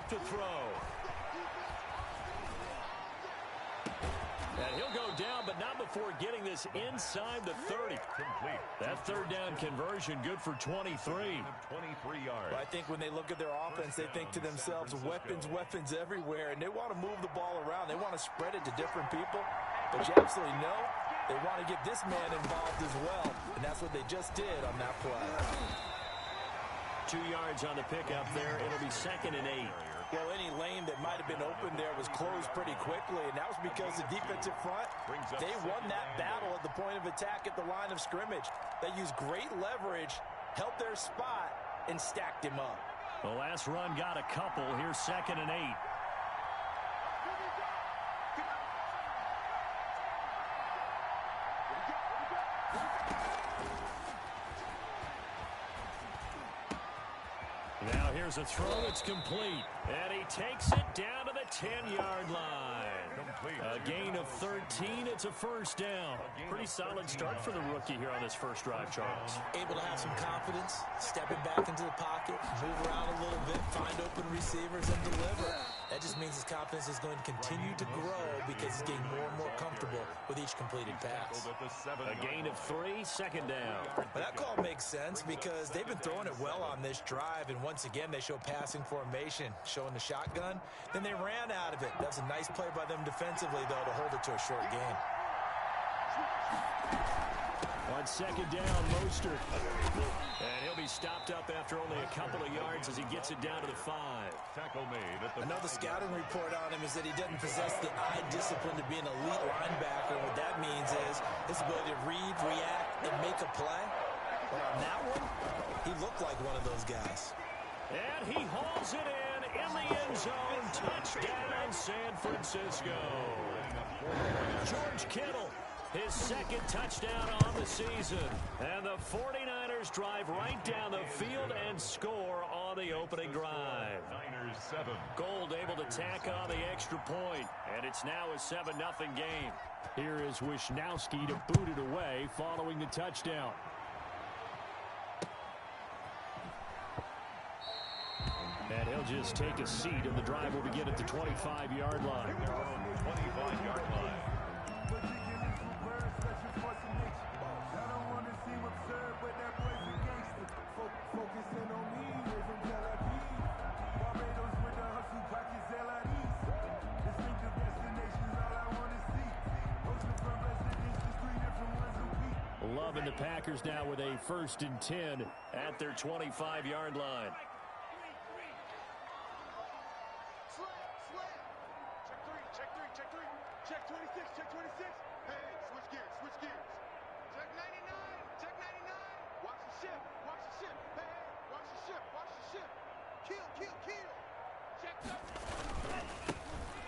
back to throw. And he'll go down, but not before getting this inside the 30. Complete. That third down conversion good for 23. 23 yards. But I think when they look at their offense, they think to themselves, weapons everywhere, and they want to move the ball around. They want to spread it to different people. But you absolutely know they want to get this man involved as well, and that's what they just did on that play. 2 yards on the pickup there. It'll be 2nd and 8. Well, any lane that might have been open there was closed pretty quickly, and that was because the defensive front, they won that battle at the point of attack at the line of scrimmage. They used great leverage, held their spot, and stacked him up. The last run got a couple. Here's 2nd and 8. Now here's a throw. It's complete. And he takes it down to the 10-yard line. Complete. A gain of 13. It's a first down. Pretty solid start for the rookie here on this first drive, Charles. Able to have some confidence, stepping back into the pocket, move around a little bit, find open receivers, and deliver. That just means his confidence is going to continue to grow because he's getting more and more comfortable with each completed pass. A gain of 3, 2nd down. But that call makes sense because they've been throwing it well on this drive, and once again they show passing formation, showing the shotgun. Then they ran out of it. That was a nice play by them defensively, though, to hold it to a short gain. On 2nd down, Mostert. And he'll be stopped up after only a couple of yards as he gets it down to the 5. Tackle made at the Another scouting report on him is that he doesn't possess the eye discipline to be an elite linebacker. What that means is his ability to read, react, and make a play. But on that one, he looked like one of those guys. And he hauls it in the end zone. Touchdown, San Francisco. George Kittle, his 2nd touchdown on the season. And the 49ers drive right down the field and score on the opening drive. Niners 7. Gold able to tack on the extra point, and it's now a 7-0 game. Here is Wisnowski to boot it away following the touchdown. And he'll just take a seat, and the drive will begin at the 25-yard line. 25-yard line. Loving the Packers now with a 1st and 10 at their 25-yard line. Check 26, check 26. Hey, switch gears. Check 99, check 99. Watch the ship. Hey, watch the ship. Kill. Check up.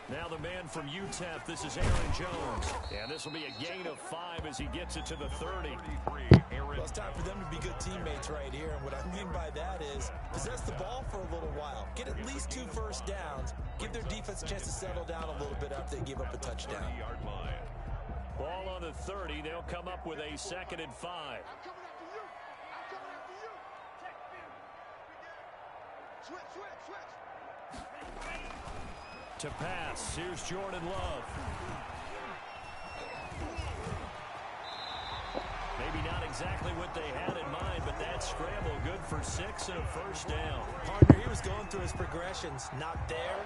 Now the man from UTEP, this is Aaron Jones. And this will be a gain of 5 as he gets it to the 30. Well, it's time for them to be good teammates right here. And what I mean by that is possess the ball for a little while. Get at least 2 first downs. Give their defense a chance to settle down a little bit after they give up a touchdown. Ball on the 30. They'll come up with a 2nd and 5. I'm coming after you. Switch. To pass, here's Jordan Love. Maybe not exactly what they had in mind, but that scramble good for 6 and a first down. Partner, he was going through his progressions. Not there.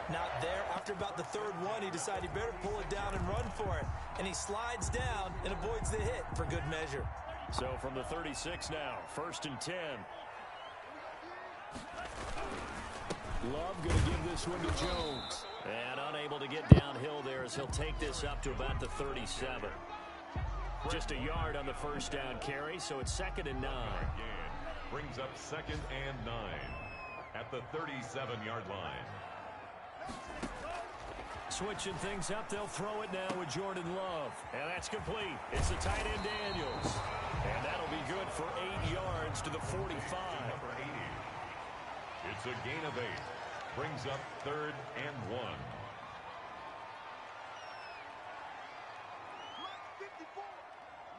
After about the 3rd one, he decided he better pull it down and run for it. And he slides down and avoids the hit for good measure. So from the 36 now, 1st and 10. Love going to give this one to Jones. And unable to get downhill there as he'll take this up to about the 37. Just a yard on the first down carry, so it's 2nd and 9. Brings up 2nd and 9 at the 37-yard line. Switching things up, they'll throw it now with Jordan Love. And that's complete. It's the tight end Daniels. And that'll be good for 8 yards to the 45. Number 80. It's a gain of 8. Brings up 3rd and 1.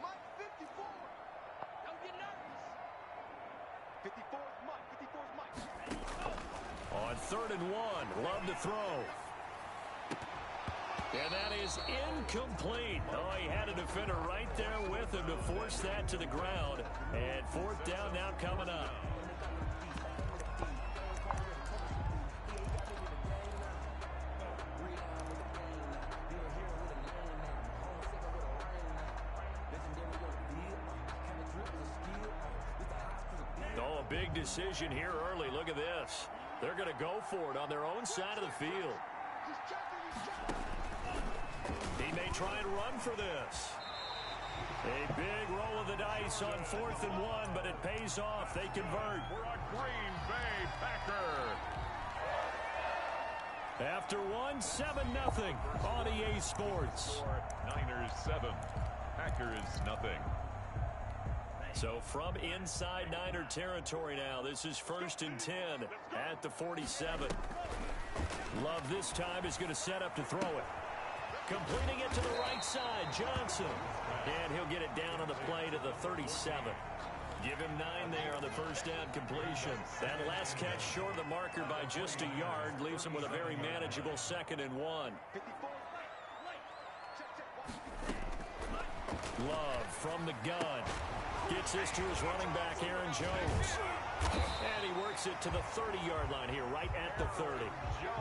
Mike 54. Don't get nervous. 54 is Mike. 54 is Mike. On 3rd and 1. Love to throw. And that is incomplete. Oh, he had a defender right there with him to force that to the ground. And 4th down now coming up. Oh, a big decision here early. Look at this. They're going to go for it on their own side of the field. He may try and run for this. A big roll of the dice on 4th and 1, but it pays off. They convert. For a Green Bay Packer. After 1, 7-0 on EA Sports. Niners 7, Packers nothing. So from inside Niner territory now, this is 1st and 10 at the 47. Love this time is going to set up to throw it. Completing it to the right side, Johnson. And he'll get it down on the play to the 37. Give him 9 there on the 1st down completion. That last catch short of the marker by just a yard leaves him with a very manageable 2nd and 1. Love from the gun. Gets this to his running back, Aaron Jones. And he works it to the 30-yard line here, right at the 30.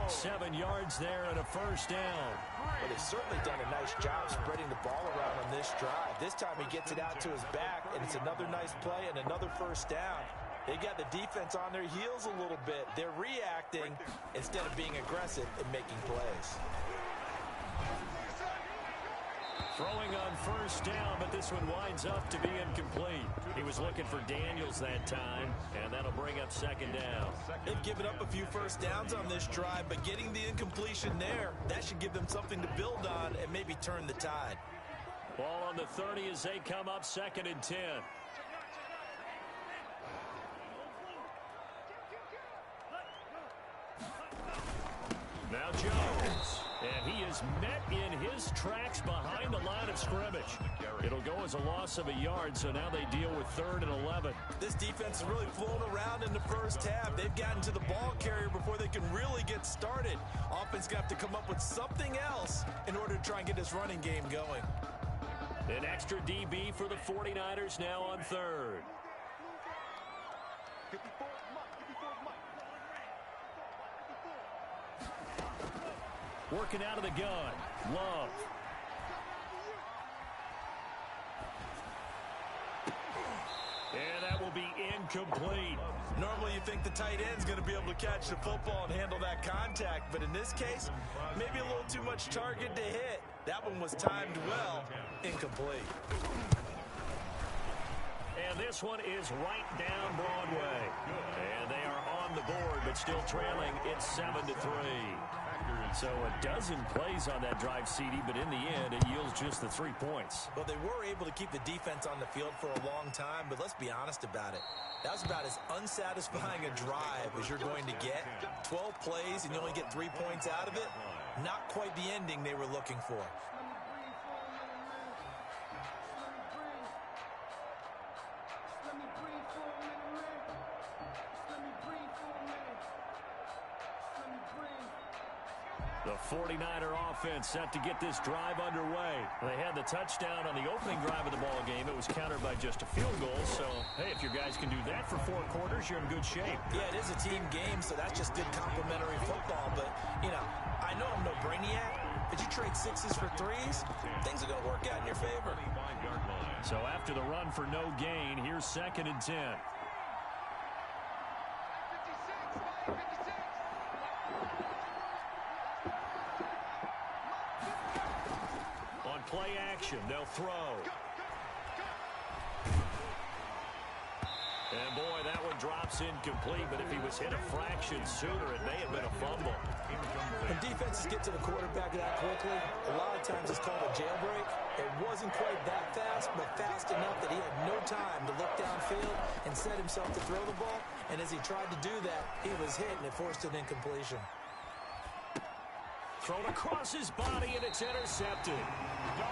7 yards there and a 1st down. Well, they've certainly done a nice job spreading the ball around on this drive. This time he gets it out to his back, and it's another nice play and another 1st down. They got the defense on their heels a little bit. They're reacting instead of being aggressive and making plays. Throwing on 1st down, but this one winds up to be incomplete. He was looking for Daniels that time, and that'll bring up 2nd down. They've given up a few 1st downs on this drive, but getting the incompletion there, that should give them something to build on and maybe turn the tide. Ball on the 30 as they come up 2nd and 10. Now Jones. And he is met in his tracks behind the line of scrimmage. It'll go as a loss of a yard, so now they deal with 3rd and 11. This defense is really flown around in the 1st half. They've gotten to the ball carrier before they can really get started. Offense going to have to come up with something else in order to try and get this running game going. An extra DB for the 49ers now on 3rd. Working out of the gun. Love. And that will be incomplete. Normally you think the tight end's going to be able to catch the football and handle that contact, but in this case, maybe a little too much target to hit. That one was timed well. Incomplete. And this one is right down Broadway. And they are on the board, but still trailing. It's 7-3. So a dozen plays on that drive, CD, but in the end, it yields just the 3 points. Well, they were able to keep the defense on the field for a long time, but let's be honest about it. That was about as unsatisfying a drive as you're going to get. 12 plays and you only get 3 points out of it. Not quite the ending they were looking for. The 49er offense set to get this drive underway. They had the touchdown on the opening drive of the ball game. It was countered by just a field goal. So, hey, if your guys can do that for 4 quarters, you're in good shape. Yeah, it is a team game, so that's just good complementary football. But, you know, I know I'm no brainiac, but you trade 6s for 3s, things are going to work out in your favor. So after the run for no gain, here's 2nd and 10. Play action. They'll throw. And boy, that one drops incomplete, but if he was hit a fraction sooner, it may have been a fumble. When defenses get to the quarterback that quickly, a lot of times it's called a jailbreak. It wasn't quite that fast, but fast enough that he had no time to look downfield and set himself to throw the ball. And as he tried to do that, he was hit, and it forced an incompletion. Thrown across his body, and it's intercepted.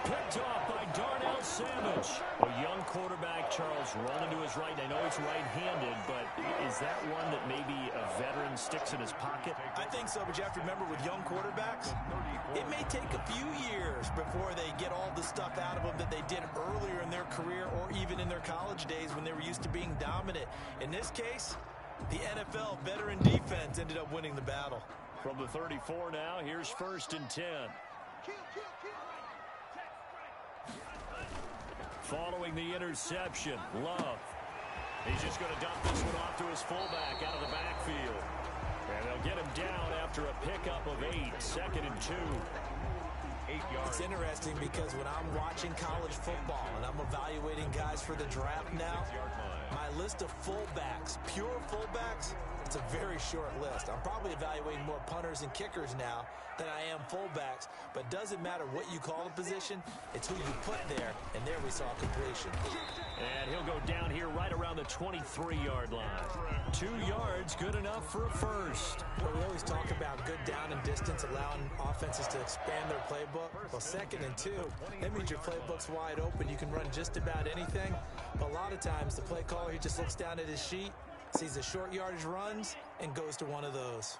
Picked off by Darnell Savage. A young quarterback Charles rolling to his right. I know he's right-handed, but is that one that maybe a veteran sticks in his pocket? I think so, but you have to remember with young quarterbacks, it may take a few years before they get all the stuff out of them that they did earlier in their career or even in their college days when they were used to being dominant. In this case, the NFL veteran defense ended up winning the battle. From the 34 now, here's 1st and 10. Following the interception, Love. He's just going to dump this one off to his fullback out of the backfield. And they'll get him down after a pickup of 8, 2nd and 2. 8 yards. It's interesting because when I'm watching college football and I'm evaluating guys for the draft now, my list of fullbacks, pure fullbacks, it's a very short list. I'm probably evaluating more punters and kickers now than I am fullbacks, but doesn't matter what you call the position, it's who you put there, and there we saw completion. And he'll go down here right around the 23-yard line. 2 yards, good enough for a first. Well, we always talk about good down and distance, allowing offenses to expand their playbook. Well, 2nd and 2, that means your playbook's wide open. You can run just about anything, but a lot of times the play caller, he just looks down at his sheet, sees the short yardage runs, and goes to one of those.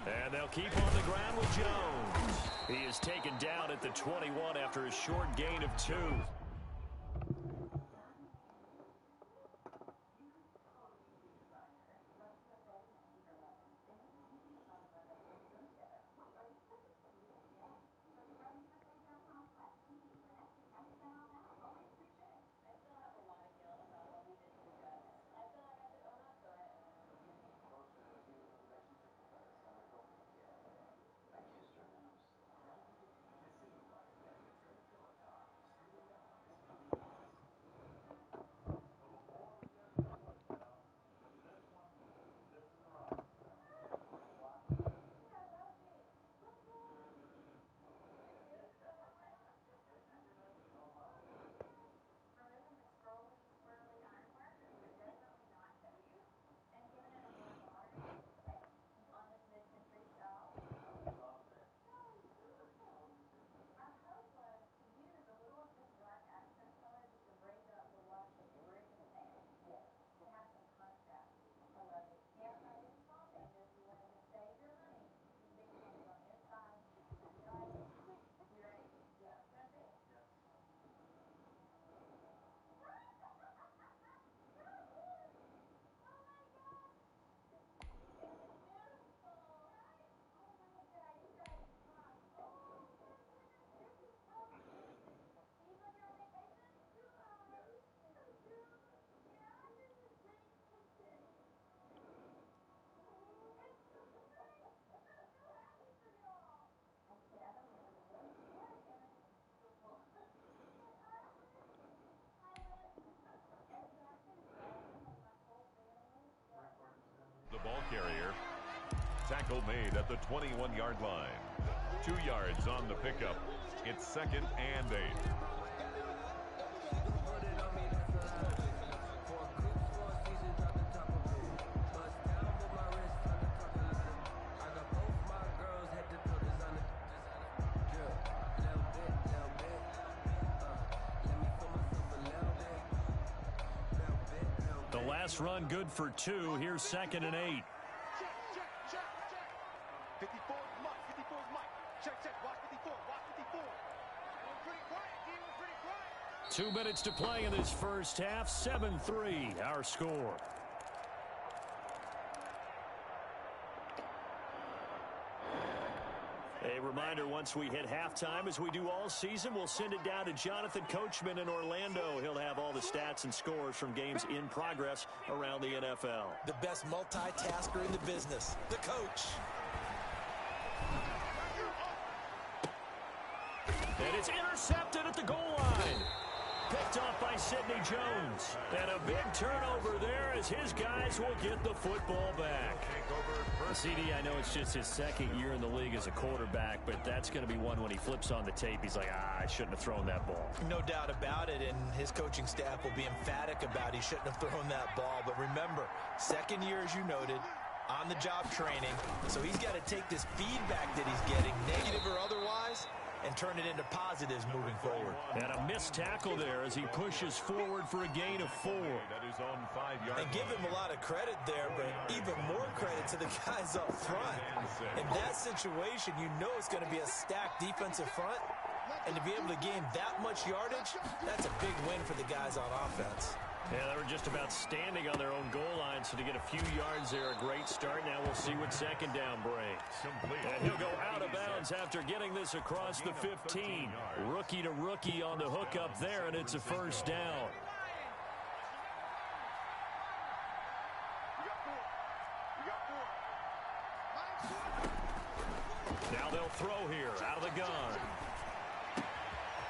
And they'll keep on the ground with Jones. He is taken down at the 21 after a short gain of 2. The ball carrier. Tackle made at the 21-yard line. 2 yards on the pickup. It's 2nd and 8. The last run good for 2. Here's 2nd and 8. 54 is Mike. 54 is Mike. Check, check. Watch 54. Watch 54. Pretty quiet. He was pretty quiet. 2 minutes to play in this first half. 7-3, our score. A reminder, once we hit halftime, as we do all season, we'll send it down to Jonathan Coachman in Orlando. He'll have all the stats and scores from games in progress around the NFL. The best multitasker in the business, the coach. And it's intercepted at the goal line. Picked off by Sidney Jones. And a big turnover there as his guys will get the football back. CD, I know it's just his 2nd year in the league as a quarterback, but that's going to be one when he flips on the tape. He's like, I shouldn't have thrown that ball. No doubt about it, and his coaching staff will be emphatic about he shouldn't have thrown that ball. But remember, 2nd year, as you noted, on-the-job training, so he's got to take this feedback that he's getting, negative or otherwise, and turn it into positives moving forward. And a missed tackle there as he pushes forward for a gain of 4. And give him a lot of credit there, but even more credit to the guys up front. In that situation, you know it's going to be a stacked defensive front, and to be able to gain that much yardage, that's a big win for the guys on offense. Yeah, they were just about standing on their own goal line, so to get a few yards there, a great start. Now we'll see what second down brings. And he'll go out of bounds after getting this across the 15. Rookie to rookie on the hook up there, and it's a first down. Now they'll throw here out of the gun.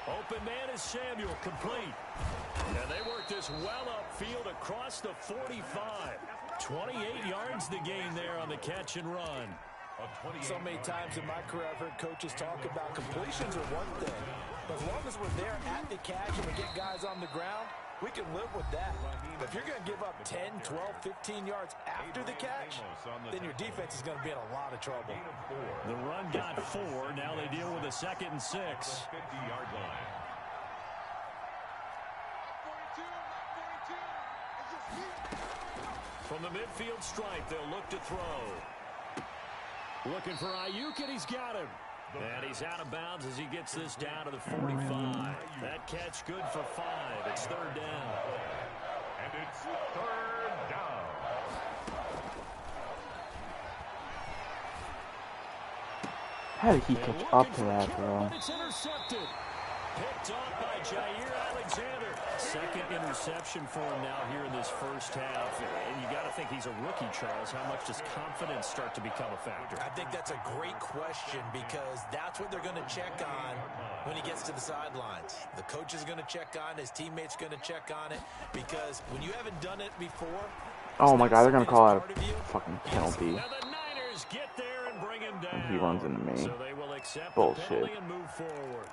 Open man is Samuel, complete. And they work this well upfield across the 45. 28 yards the gain there on the catch and run. So many times in my career I've heard coaches talk about completions are one thing. But as long as we're there at the catch and we get guys on the ground, we can live with that. But if you're going to give up 10, 12, 15 yards after the catch, then your defense is going to be in a lot of trouble. The run got 4. Now they deal with a 2nd and 6. 50-yard line. From the midfield stripe, they'll look to throw. Looking for Ayuk, and he's got him. And he's out of bounds as he gets this down to the 45. That catch good for 5. It's 3rd down. And it's 3rd down. How did he catch up to that, bro? It's intercepted. Picked off by Jair Alexander. 2nd interception for him now here in this first half. And you got to think he's a rookie, Charles. How much does confidence start to become a factor? I think that's a great question because that's what they're going to check on when he gets to the sidelines. The coach is going to check on, his teammates going to check on it because when you haven't done it before. Oh my God, they're going to call out a fucking penalty. Now the Niners get there and bring him down. He runs into me. So they will accept Bullshit. the penalty and move forward.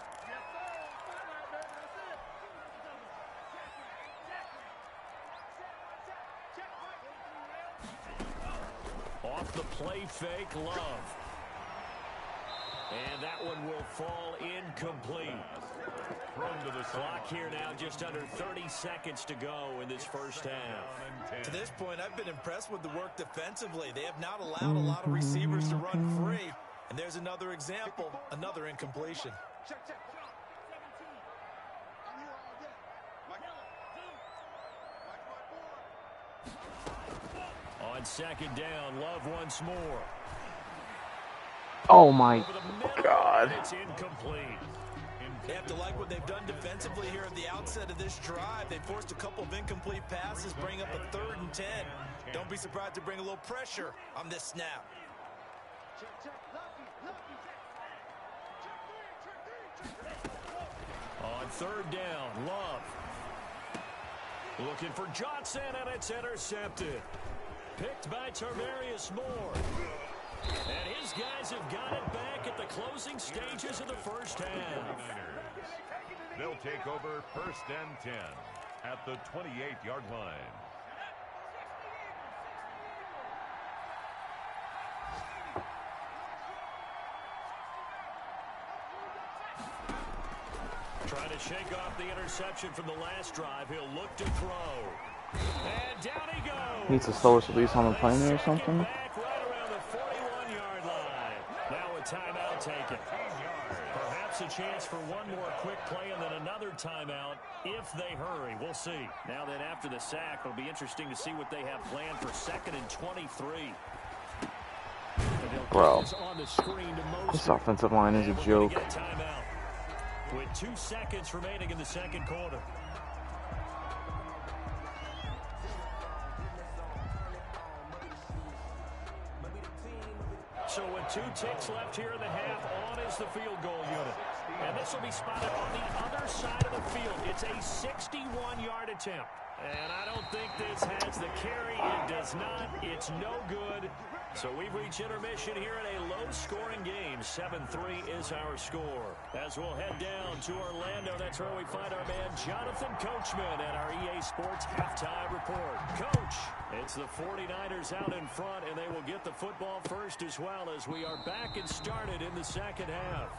Off the play fake, Love. And that one will fall incomplete. Clock here now, just under 30 seconds to go in this first half. To this point, I've been impressed with the work defensively. They have not allowed a lot of receivers to run free. And there's another example, another incompletion. On 2nd down, Love once more. Oh my God. It's incomplete. They have to like what they've done defensively here at the outset of this drive. They forced a couple of incomplete passes, bring up a 3rd and 10. Don't be surprised to bring a little pressure on this snap. On 3rd down, Love. Looking for Johnson, and it's intercepted. Picked by Tarvarius Moore. And his guys have got it back at the closing stages of the first half. They'll take over 1st and 10 at the 28-yard line. Trying to shake off the interception from the last drive. He'll look to throw. And down he goes. Needs the slowest release on the plane or something. Back right around the 41-yard line. Now a timeout taken. Perhaps a chance for one more quick play and then another timeout if they hurry. We'll see. Now then after the sack, it'll be interesting to see what they have planned for 2nd and 23. Bro, this offensive line is a joke. With 2 seconds remaining in the 2nd quarter. So with 2 ticks left here in the half, on is the field goal unit. And this will be spotted on the other side of the field. It's a 61-yard attempt. And I don't think this has the carry. It does not. It's no good. So we've reached intermission here in a low-scoring game. 7-3 is our score. As we'll head down to Orlando, that's where we find our man Jonathan Coachman at our EA Sports Halftime Report. Coach, it's the 49ers out in front, and they will get the football first as well as we are back and started in the second half.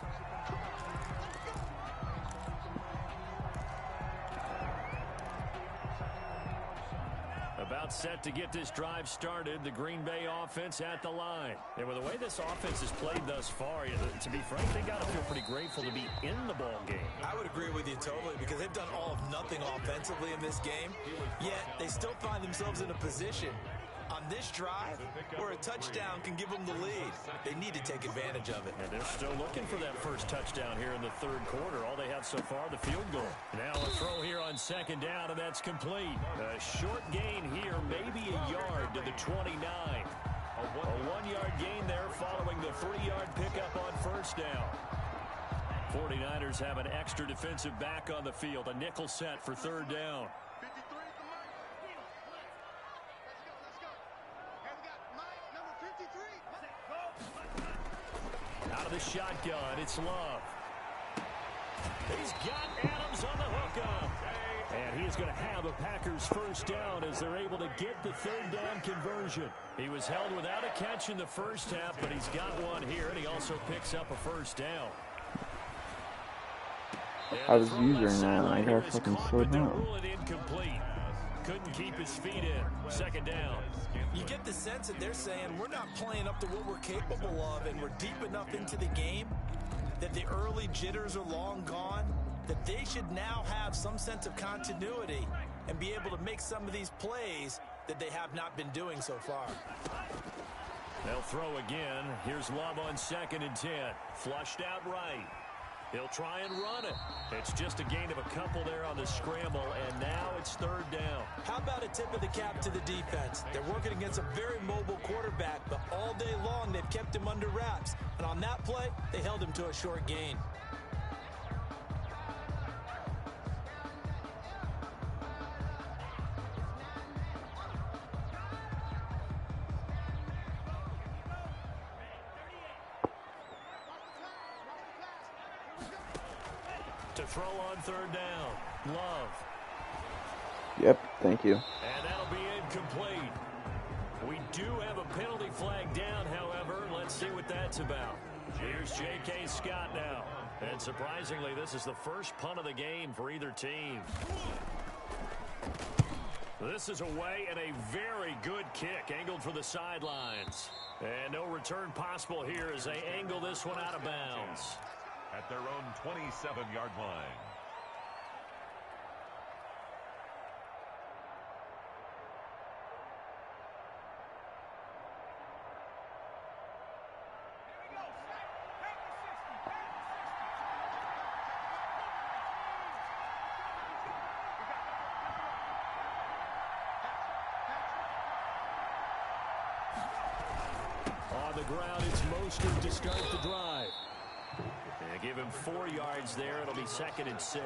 About set to get this drive started, the Green Bay offense at the line. And with the way this offense has played thus far, to be frank, they got to feel pretty grateful to be in the ball game. I would agree with you totally because they've done all of nothing offensively in this game, yet they still find themselves in a position on this drive where a touchdown can give them the lead. They need to take advantage of it. And they're still looking for that first touchdown here in the third quarter. All they have so far, the field goal. Now a throw here on second down, and that's complete. A short gain here, maybe a yard to the 29. A 1-yard gain there following the 3-yard pickup on first down. 49ers have an extra defensive back on the field. A nickel set for third down. Out of the shotgun, it's Love. He's got Adams on the hookup. And he's going to have a Packers first down as they're able to get the third down conversion. He was held without a catch in the first half, but he's got one here, and he also picks up a first down. I was using that, I got fucking slow down. Couldn't keep his feet in. Second down. You get the sense that they're saying we're not playing up to what we're capable of, and we're deep enough into the game that the early jitters are long gone, that they should now have some sense of continuity and be able to make some of these plays that they have not been doing so far. They'll throw again. Here's Love on 2nd and 10. Flushed out right. He'll try and run it. It's just a gain of a couple there on the scramble, and now it's third down. How about a tip of the cap to the defense? They're working against a very mobile quarterback, but all day long they've kept him under wraps. And on that play, they held him to a short gain. To throw on third down, Love. Yep, thank you. And that'll be incomplete. We do have a penalty flag down, however. Let's see what that's about. Here's J.K. Scott now. And surprisingly, this is the first punt of the game for either team. This is away and a very good kick, angled for the sidelines. And no return possible here as they angle this one out of bounds. At their own 27-yard line. On the ground, it's Mostert to start the drive. Give him 4 yards there. It'll be 2nd and 6.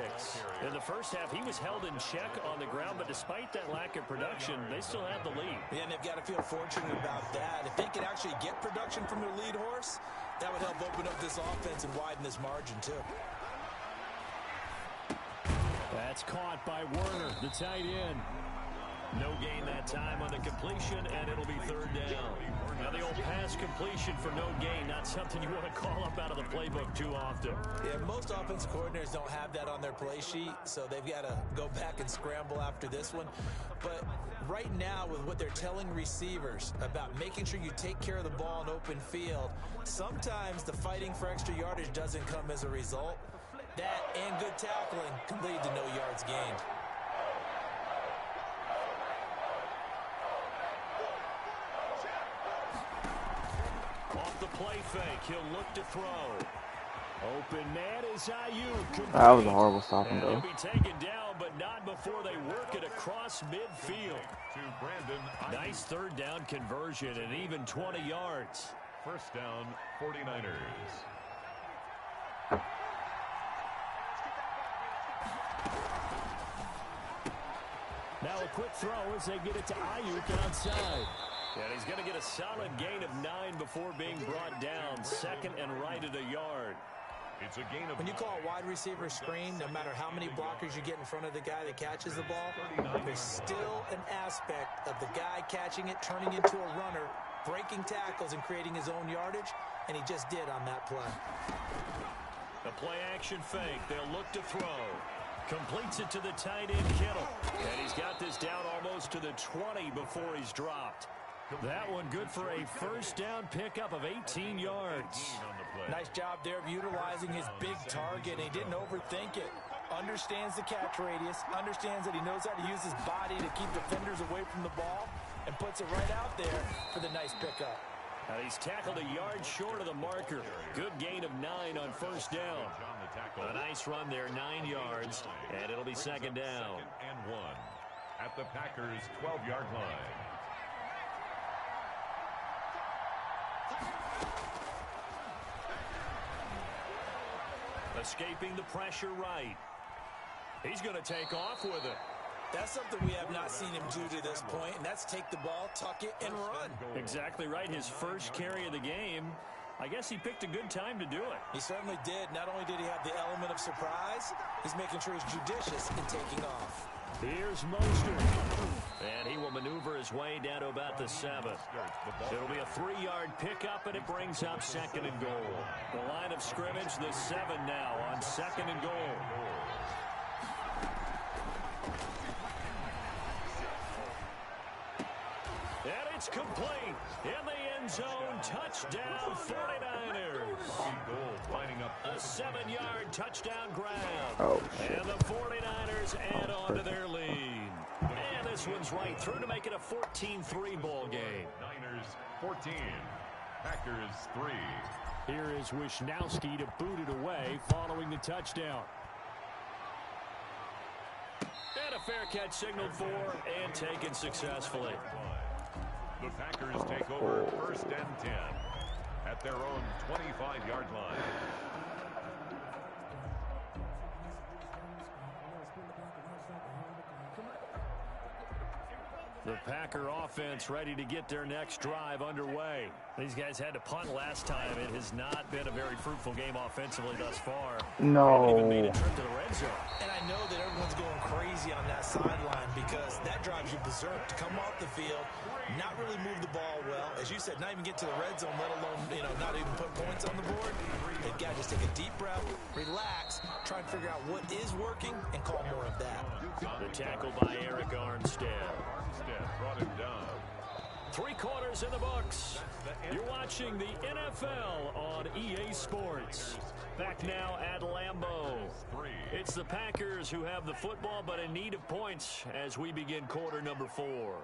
In the first half, he was held in check on the ground, but despite that lack of production, they still have the lead. Yeah, and they've got to feel fortunate about that. If they could actually get production from their lead horse, that would help open up this offense and widen this margin, too. That's caught by Werner, the tight end. No gain that time on the completion, and it'll be third down. Now the old pass completion for no gain, not something you want to call up out of the playbook too often. Yeah, most offensive coordinators don't have that on their play sheet, so they've got to go back and scramble after this one. But right now, with what they're telling receivers about making sure you take care of the ball in open field, sometimes the fighting for extra yardage doesn't come as a result. That and good tackling can lead to no yards gained. Off the play fake, he'll look to throw. Open man is Ayuk. That was a horrible stop and go. He'll be taken down, but not before they work it across midfield. To Brandon Ayuk. Nice third down conversion and even 20 yards. First down, 49ers. Now a quick throw as they get it to Ayuk outside. And he's going to get a solid gain of 9 before being brought down. Second and right at a yard. It's a gain of When you call a wide receiver screen, no matter how many blockers you get in front of the guy that catches the ball, there's still an aspect of the guy catching it, turning into a runner, breaking tackles and creating his own yardage, and he just did on that play. A play-action fake. They'll look to throw. Completes it to the tight end, Kittle. And he's got this down almost to the 20 before he's dropped. That one good for a first down pickup of 18 yards. Nice job there of utilizing his big target. He didn't overthink it. Understands the catch radius. Understands that he knows how to use his body to keep defenders away from the ball. And puts it right out there for the nice pickup. Now he's tackled a yard short of the marker. Good gain of 9 on first down. A nice run there, 9 yards. And it'll be second down. Second and 1 at the Packers' 12-yard line. Escaping the pressure right. He's going to take off with it. That's something we have not seen him do to this point, and that's take the ball, tuck it, and run. Exactly right. His first carry of the game. I guess he picked a good time to do it. He certainly did. Not only did he have the element of surprise, he's making sure he's judicious in taking off. Here's Mostert. And he will maneuver his way down to about the 7. It'll be a 3-yard pickup, and it brings up second and goal. The line of scrimmage, the 7 now on second and goal. And it's complete. In the end zone, touchdown 49ers. Lining up A 7-yard touchdown grab. Oh, shit. And the 49ers add on to their lead. And this one's right through to make it a 14-3 ball game. Niners 14, Packers 3. Here is Wisnowski to boot it away following the touchdown. And a fair catch signaled for and taken successfully. The Packers take over first and 10 at their own 25-yard line. The Packer offense ready to get their next drive underway. These guys had to punt last time. It has not been a very fruitful game offensively thus far. No. Even made a trip to the red zone. And I know that everyone's going crazy on that sideline because that drives you berserk. To come off the field, not really move the ball well. As you said, not even get to the red zone, let alone, not even put points on the board. They've got to just take a deep breath, relax, try and figure out what is working, and call more of that. The tackle by Eric Armstead. Brought him down. 3 quarters in the books. You're watching the NFL on EA Sports. Back now at Lambeau. It's the Packers who have the football, but in need of points as we begin quarter number 4.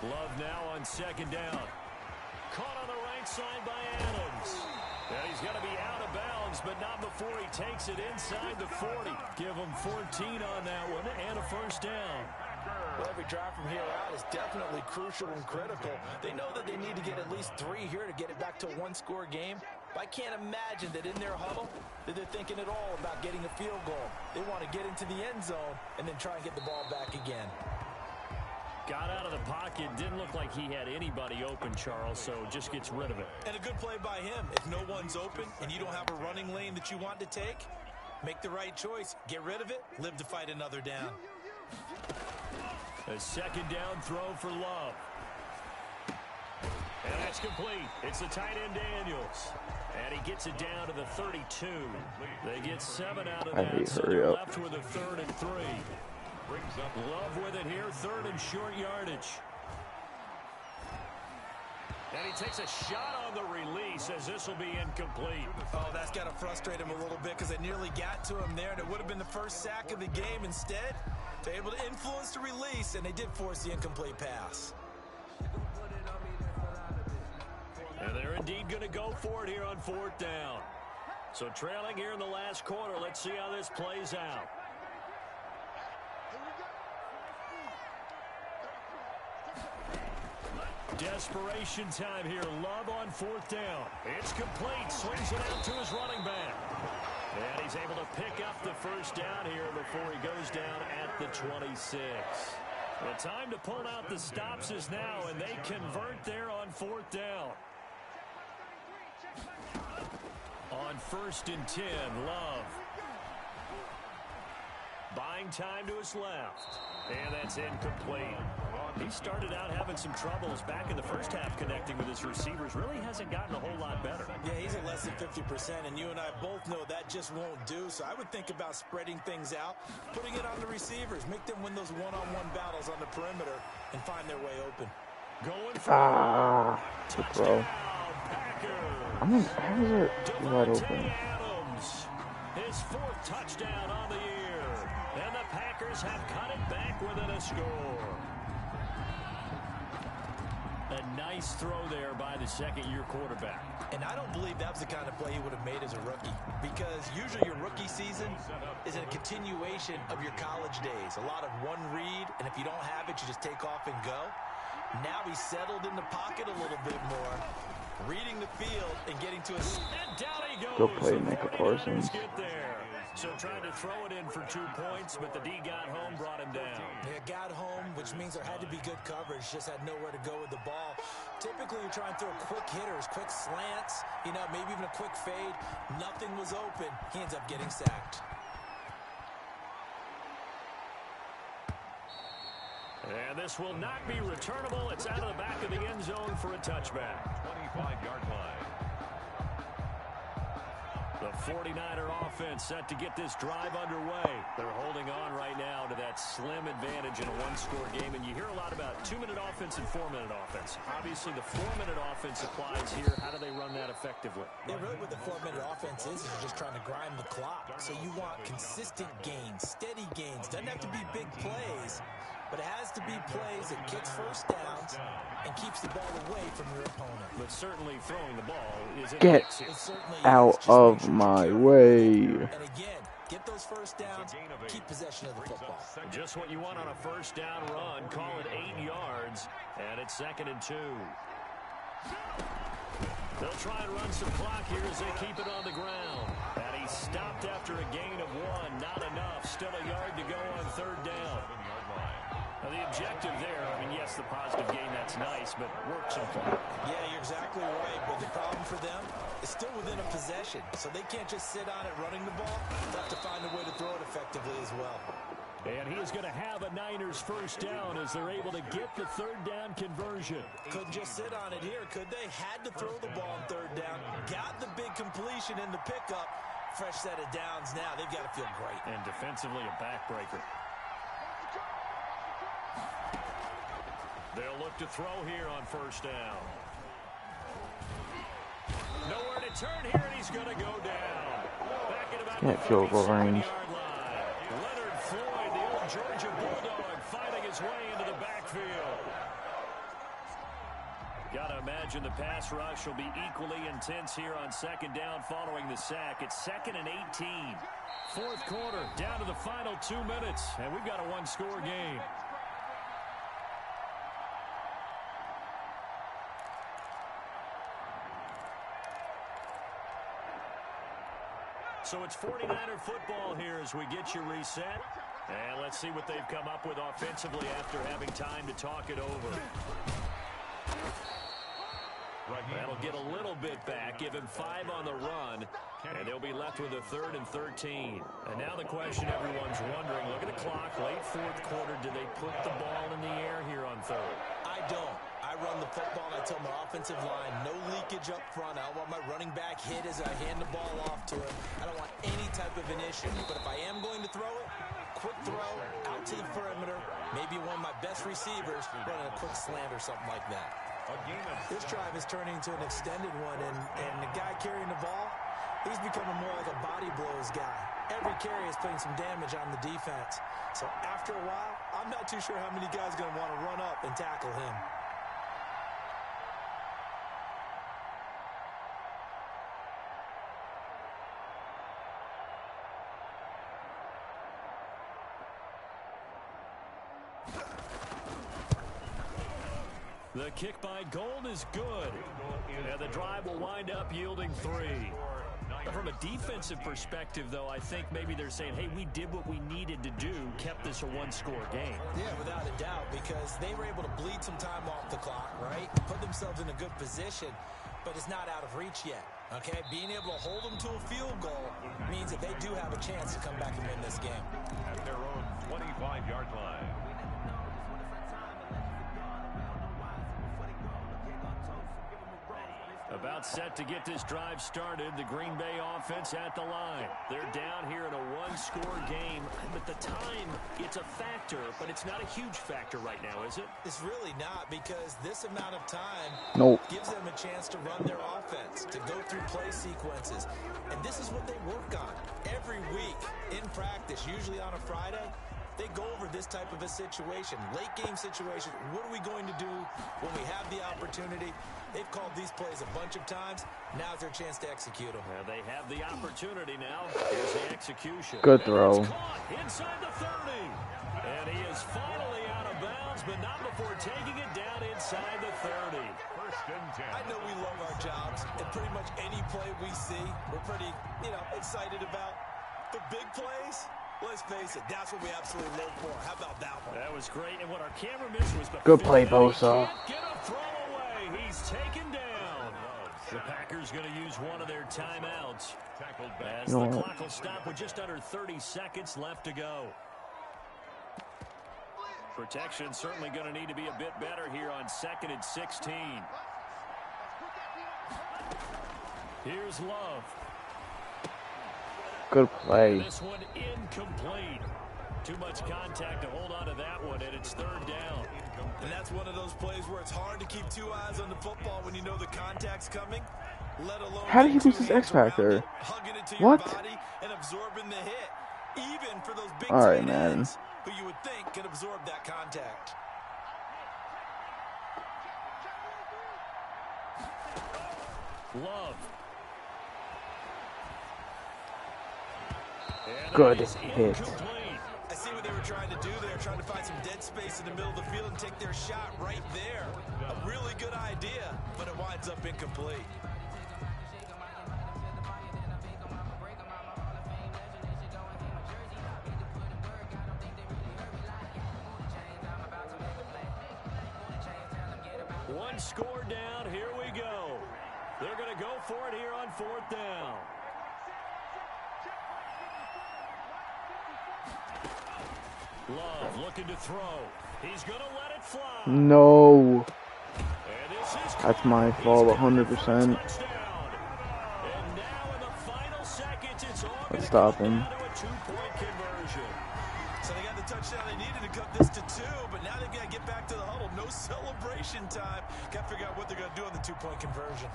Love now on second down. Caught on the right side by Adams. And he's going to be out of bounds, but not before he takes it inside the 40. Give him 14 on that one and a first down. Well, every drive from here out is definitely crucial and critical. They know that they need to get at least 3 here to get it back to a 1-score game. But I can't imagine that in their huddle that they're thinking at all about getting a field goal. They want to get into the end zone and then try and get the ball back again. Got out of the pocket. Didn't look like he had anybody open, Charles, so just gets rid of it. And a good play by him. If no one's open and you don't have a running lane that you want to take, make the right choice. Get rid of it. Live to fight another down. A second down throw for Love. And that's complete. It's the tight end Daniels. And he gets it down to the 32. They get 7 out of that, so they're left with a 3rd and 3. Brings up Love with it here, 3rd and short yardage. And he takes a shot on the release as this will be incomplete. Oh, that's got to frustrate him a little bit because they nearly got to him there, and it would have been the first sack of the game. Instead, they're able to influence the release, and they did force the incomplete pass. And they're indeed going to go for it here on 4th down. So trailing here in the last quarter, let's see how this plays out. Desperation time here. Love on 4th down. It's complete. Swings it out to his running back. And he's able to pick up the first down here before he goes down at the 26. The time to pull out the stops is now, and they convert there on 4th down. On 1st and 10, Love. Buying time to his left. And that's incomplete. He started out having some troubles back in the first half connecting with his receivers. Really hasn't gotten a whole lot better. Yeah, he's at less than 50%, and you and I both know that just won't do. So I would think about spreading things out, putting it on the receivers, make them win those one-on-one battles on the perimeter, and find their way open. Going for touchdown, Packers. How is it wide open? Adams, his 4th touchdown on the year. And the Packers have cut it back within a score. A nice throw there by the second-year quarterback. And I don't believe that was the kind of play he would have made as a rookie, because usually your rookie season is a continuation of your college days. A lot of one read, and if you don't have it, you just take off and go. Now he's settled in the pocket a little bit more, reading the field and getting to a... And down he goes. Go play Micah Parsons. Get there. So trying to throw it in for 2 points, but the D got home, brought him down. Yeah, got home, which means there had to be good coverage. Just had nowhere to go with the ball. Typically, you try and throw quick hitters, quick slants, maybe even a quick fade. Nothing was open. He ends up getting sacked. And this will not be returnable. It's out of the back of the end zone for a touchback. 25-yard line. The 49er offense set to get this drive underway. They're holding on right now to that slim advantage in a one-score game. And you hear a lot about 2-minute offense and 4-minute offense. Obviously, the 4-minute offense applies here. How do they run that effectively? Yeah, really what the 4-minute offense is you're just trying to grind the clock. So you want consistent gains, steady gains. Doesn't have to be big plays, but it has to be plays that kicks first downs and keeps the ball away from your opponent. But certainly throwing the ball is Get out of my way. And again, get those first downs, keep possession of the football. Just what you want on a first down run. Call it 8 yards, and it's 2nd and 2. They'll try and run some clock here as they keep it on the ground. And he stopped after a gain of 1. Not enough. Still a yard to go on 3rd down. Now the objective there, yes, the positive gain, that's nice, but work some clock. Yeah, you're exactly right, but the problem for them is still within a possession, so they can't just sit on it running the ball. They have to find a way to throw it effectively as well. And he is going to have a Niners first down as they're able to get the 3rd down conversion. Couldn't just sit on it here, could they? Had to throw the ball on 3rd down. Got the big completion in the pickup. Fresh set of downs now. They've got to feel great. And defensively, a backbreaker. They'll look to throw here on 1st down. Nowhere to turn here, and he's going to go down. Back at about Can't field goal range. Leonard Floyd, the old Georgia Bulldog, fighting his way into the backfield. Got to imagine the pass rush will be equally intense here on 2nd down following the sack. It's 2nd and 18. 4th quarter, down to the final 2 minutes, and we've got a one-score game. So it's 49er football here as we get you reset. And let's see what they've come up with offensively after having time to talk it over. That'll get a little bit back, give him 5 on the run, and they'll be left with a 3rd and 13. And now the question everyone's wondering, look at the clock, late 4th quarter, do they put the ball in the air here on 3rd? I don't. I run the football, and I tell my offensive line, no leakage up front. I don't want my running back hit as I hand the ball off to him. I don't want any type of an issue. But if I am going to throw it, quick throw, out to the perimeter, maybe one of my best receivers running a quick slant or something like that. This drive is turning into an extended one, and the guy carrying the ball, he's becoming more like a body blows guy. Every carry is putting some damage on the defense. So after a while, I'm not too sure how many guys are going to want to run up and tackle him. The kick by Gold is good. And the drive will wind up yielding 3. From a defensive perspective, though, I think maybe they're saying, hey, we did what we needed to do, kept this a one-score game. Yeah, without a doubt, because they were able to bleed some time off the clock, right? Put themselves in a good position, but it's not out of reach yet, okay? Being able to hold them to a field goal means that they do have a chance to come back and win this game. At their own 25-yard line. About set to get this drive started. The Green Bay offense at the line. They're down here in a one-score game. But the time, it's a factor, but it's not a huge factor right now, is it? It's really not, because this amount of time gives them a chance to run their offense, to go through play sequences. And this is what they work on every week in practice, usually on a Friday. They go over this type of a situation, late game situation. What are we going to do when we have the opportunity? They've called these plays a bunch of times. Now's their chance to execute them. Well, they have the opportunity now. Here's the execution. Good throw. Inside the 30. And he is finally out of bounds, but not before taking it down inside the 30. First and 10. I know we love our jobs, and pretty much any play we see, we're pretty, excited about. The big plays, let's face it, that's what we absolutely live for. How about that one? That was great, and what our camera missed was the Good play, Bosa. Get a throw away. He's taken down. The Packers going to use one of their timeouts. As the clock will stop with just under 30 seconds left to go. Protection certainly going to need to be a bit better here on 2nd and 16. Here's Love. Good play. This one incomplete. Too much contact to hold on to that one, and it's 3rd down. And that's one of those plays where it's hard to keep two eyes on the football when you know the contact's coming, let alone how did he lose his X Factor? hugging it to What? your body and absorbing the hit, even for those big All right, tight man. ends who you would think can absorb that contact. Love. Good hit. I see what they were trying to do there, trying to find some dead space in the middle of the field and take their shot right there. A really good idea, but it winds up incomplete. One score down. Here we go. They're going to go for it here on 4th down. Love looking to throw. He's going to let it fly. No. And this is That's my fault, 100%. Let's stop him. So they got the touchdown they needed to cut this to 2, but now they've got to get back to the huddle. No celebration time. Got to figure out what they're going to do on the 2-point conversion.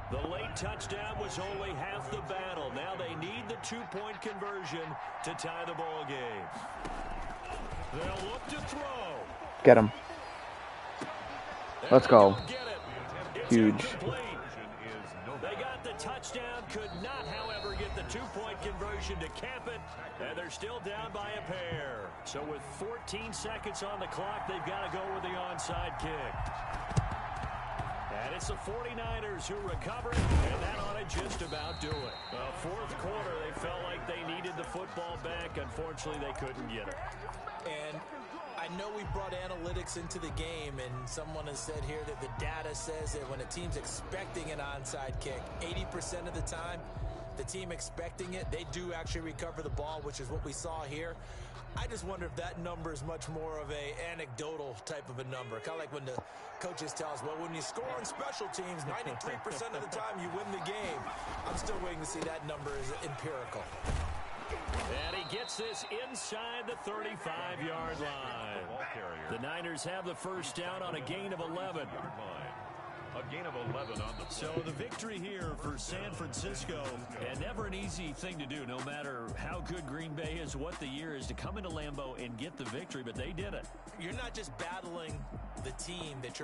The late touchdown was only half the battle. Now they need the 2-point conversion to tie the ball game. They'll look to throw. Get him. Let's go. Huge. They got the touchdown, could not, however, get the 2-point conversion to cap it, and they're still down by a pair. So with 14 seconds on the clock, they've got to go with the onside kick. And it's the 49ers who recover, and that ought to just about do it. 4th quarter, they felt like they needed the football back. Unfortunately, they couldn't get it. And I know we brought analytics into the game, and someone has said here that the data says that when a team's expecting an onside kick, 80% of the time, the team expecting it, they do actually recover the ball, which is what we saw here. I just wonder if that number is much more of a anecdotal type of a number. Kind of like when the coaches tell us, well, when you score on special teams, 93% of the time you win the game. I'm still waiting to see that number is empirical. And he gets this inside the 35-yard line. The Niners have the first down on a gain of 11. A gain of 11 on the So the victory here for San Francisco, and never an easy thing to do, no matter how good Green Bay is, what the year is, to come into Lambeau and get the victory, but they did it. You're not just battling the team that you're